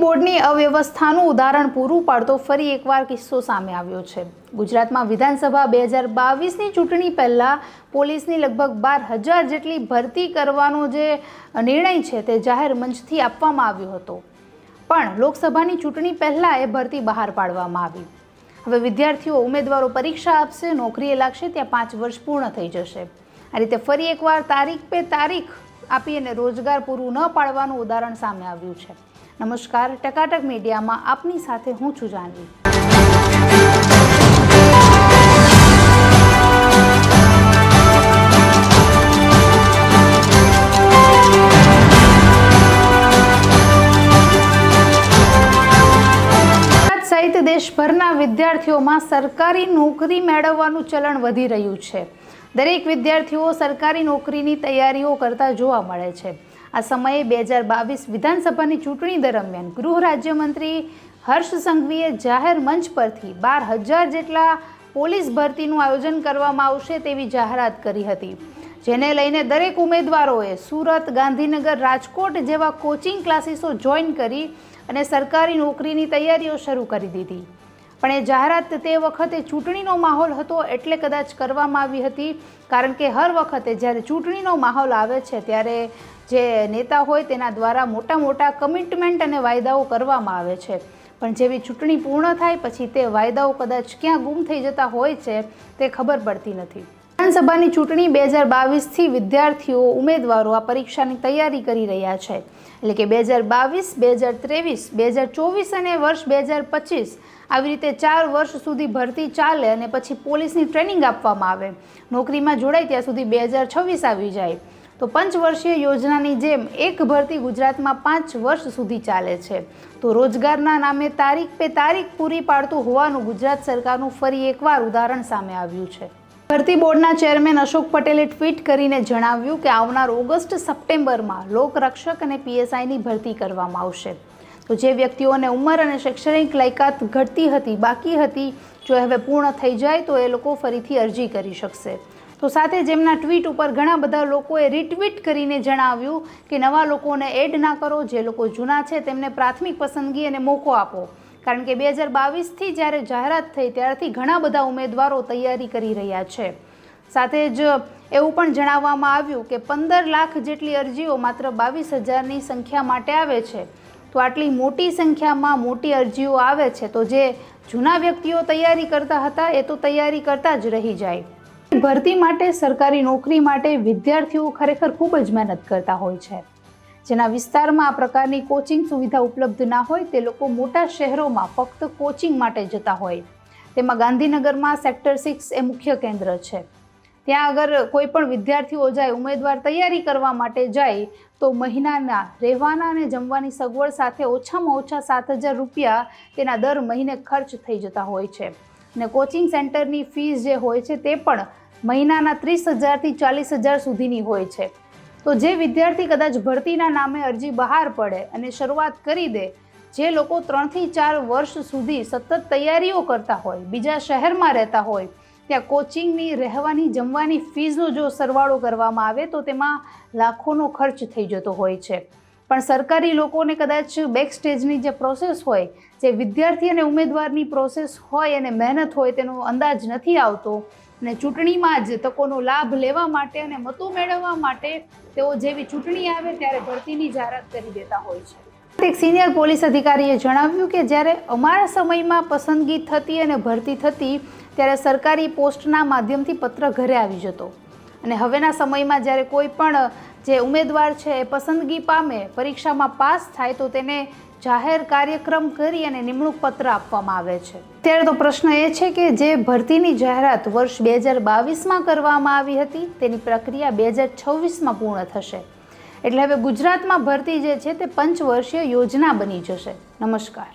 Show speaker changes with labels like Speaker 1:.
Speaker 1: બોર્ડની અવ્યવસ્થાનું ઉદાહરણ પૂરું પાડતો ફરી એકવાર કિસ્સો સામે આવ્યો છે। ગુજરાતમાં વિધાનસભા 2022ની ચૂંટણી પહેલા પોલીસની લગભગ 12,000 જેટલી ભરતી કરવાનો જે નિર્ણય છે તે જાહેર મંચથી આપવામાં આવ્યો હતો, પણ લોકસભાની ચૂંટણી પહેલા એ ભરતી બહાર પાડવામાં આવી। હવે વિદ્યાર્થીઓ ઉમેદવારો પરીક્ષા આપશે, નોકરીએ લાગશે ત્યાં 5 વર્ષ પૂર્ણ થઈ જશે। આ રીતે ફરી એકવાર તારીખ પે તારીખ આપી અને રોજગાર પૂરું ન પાડવાનું ઉદાહરણ સામે આવ્યું છે। નમસ્કાર, ટકાટક મીડિયામાં આપની સાથે હું છું જાનવી। સહિત દેશભરના વિદ્યાર્થીઓમાં સરકારી નોકરી મેળવવાનું ચલણ વધી રહ્યું છે। દરેક વિદ્યાર્થીઓ સરકારી નોકરીની તૈયારીઓ કરતા જોવા મળે છે। આ સમયે 2022 વિધાનસભાની ચૂંટણી દરમિયાન ગૃહ રાજ્યમંત્રી હર્ષ સંઘવીએ જાહેર મંચ પરથી 12,000 જેટલા પોલીસ ભરતીનું આયોજન કરવામાં આવશે તેવી જાહેરાત કરી હતી, જેને લઈને દરેક ઉમેદવારોએ સુરત, ગાંધીનગર, રાજકોટ જેવા કોચિંગ ક્લાસીસો જોઈન કરી અને સરકારી નોકરીની તૈયારીઓ શરૂ કરી દીધી। પણ એ જાહેરાત તે વખતે ચૂંટણીનો માહોલ હતો એટલે કદાચ કરવામાં આવી હતી, કારણ કે હર વખતે જ્યારે ચૂંટણીનો માહોલ આવે છે ત્યારે જે નેતા હોય તેના દ્વારા મોટા કમિટમેન્ટ અને વાયદાઓ કરવામાં આવે છે, પણ જેવી ચૂંટણી પૂર્ણ થાય પછી તે વાયદાઓ કદાચ ક્યાં ગુમ થઈ જતા હોય છે તે ખબર પડતી નથી। વિધાનસભાની ચૂંટણી 2022થી વિદ્યાર્થીઓ ઉમેદવારો આ પરીક્ષાની તૈયારી કરી રહ્યા છે, એટલે કે 2022, 2023, 2024 અને વર્ષ 2025 આવી રીતે 4 વર્ષ સુધી ભરતી ચાલે અને પછી પોલીસની ટ્રેનિંગ આપવામાં આવે, નોકરીમાં જોડાય ત્યાં સુધી 2026 આવી જાય। તો પંચવર્ષીય યોજનાની જેમ એક ભરતી ગુજરાતમાં 5 વર્ષ સુધી ચાલે છે। તો રોજગારના નામે તારીખ પે તારીખ પૂરી પાડતું હોવાનું ગુજરાત સરકારનું ફરી એકવાર ઉદાહરણ સામે આવ્યું છે। ભરતી બોર્ડના ચેરમેન અશોક પટેલે ટ્વીટ કરીને જણાવ્યું કે આવનાર ઓગસ્ટ-સપ્ટેમ્બરમાં લોકરક્ષક અને પીએસઆઈની ભરતી કરવામાં આવશે। તો જે વ્યક્તિઓને ઉંમર અને શૈક્ષણિક લાયકાત ઘટતી હતી, બાકી હતી, જો હવે પૂર્ણ થઈ જાય તો એ લોકો ફરીથી અરજી કરી શકશે। તો સાથે જેમના ટ્વીટ ઉપર ઘણા બધા લોકોએ રીટ્વીટ કરીને જણાવ્યું કે નવા લોકોને એડ ના કરો, જે લોકો જૂના છે તેમને પ્રાથમિક પસંદગી અને મોકો આપો, કારણ કે 2022થી જ્યારે જાહેરાત થઈ ત્યારથી ઘણા બધા ઉમેદવારો તૈયારી કરી રહ્યા છે। સાથે જ એવું પણ જણાવવામાં આવ્યું કે 15 લાખ જેટલી અરજીઓ માત્ર 22,000ની સંખ્યા માટે આવે છે। તો આટલી મોટી સંખ્યામાં મોટી અરજીઓ આવે છે તો જે જૂના વ્યક્તિઓ તૈયારી કરતા હતા એ તો તૈયારી કરતા જ રહી જાય। ભરતી માટે, સરકારી નોકરી માટે વિદ્યાર્થીઓ ખરેખર ખૂબ જ મહેનત કરતા હોય છે। જેના વિસ્તારમાં આ પ્રકારની કોચિંગ સુવિધા ઉપલબ્ધ ના હોય તે લોકો મોટા શહેરોમાં ફક્ત કોચિંગ માટે જતા હોય। તેમાં ગાંધીનગરમાં સેક્ટર 6 એ મુખ્ય કેન્દ્ર છે। ત્યાં અગર કોઈ પણ વિદ્યાર્થીઓ જાય, ઉમેદવાર તૈયારી કરવા માટે જાય તો મહિનાના રહેવાના અને જમવાની સગવડ સાથે ઓછામાં ઓછા 7,000 રૂપિયા તેના દર મહિને ખર્ચ થઈ જતા હોય છે। અને કોચિંગ સેન્ટરની ફીસ જે હોય છે તે પણ મહિનાના 30,000થી 40,000 સુધીની હોય છે। તો જે વિદ્યાર્થી કદાચ ભરતીના નામે અરજી બહાર પડે અને શરૂઆત કરી દે, જે લોકો 3થી 4 વર્ષ સુધી સતત તૈયારીઓ કરતા હોય, બીજા શહેરમાં રહેતા હોય, ત્યાં કોચિંગની, રહેવાની, જમવાની ફીસનો જો સરવાળો કરવામાં આવે તો તેમાં લાખોનો ખર્ચ થઈ જતો હોય છે। પણ સરકારી લોકોને કદાચ બેક સ્ટેજની જે પ્રોસેસ હોય, જે વિદ્યાર્થી અને ઉમેદવારની પ્રોસેસ હોય અને મહેનત હોય તેનો અંદાજ નથી આવતો, અને ચૂંટણીમાં જ તકોનો લાભ લેવા માટે અને મતો મેળવવા માટે તેઓ જેવી ચૂંટણી આવે ત્યારે ભરતીની જાહેરાત કરી દેતા હોય છે। એક સિનિયર પોલીસ અધિકારીએ જણાવ્યું કે જ્યારે અમારા સમયમાં પસંદગી થતી અને ભરતી થતી ત્યારે સરકારી પોસ્ટના માધ્યમથી પત્ર ઘરે આવી જતો, અને હવેના સમયમાં જ્યારે કોઈ પણ જે ઉમેદવાર છે એ પસંદગી પામે, પરીક્ષામાં પાસ થાય તો તેને જાહેર કાર્યક્રમ કરી અને નિમણૂક પત્ર આપવામાં આવે છે। ત્યારે તો પ્રશ્ન એ છે કે જે ભરતીની જાહેરાત વર્ષ 2022માં કરવામાં આવી હતી તેની પ્રક્રિયા 2026માં પૂર્ણ થશે, એટલે હવે ગુજરાતમાં ભરતી જે છે તે પંચવર્ષીય યોજના બની જશે। નમસ્કાર।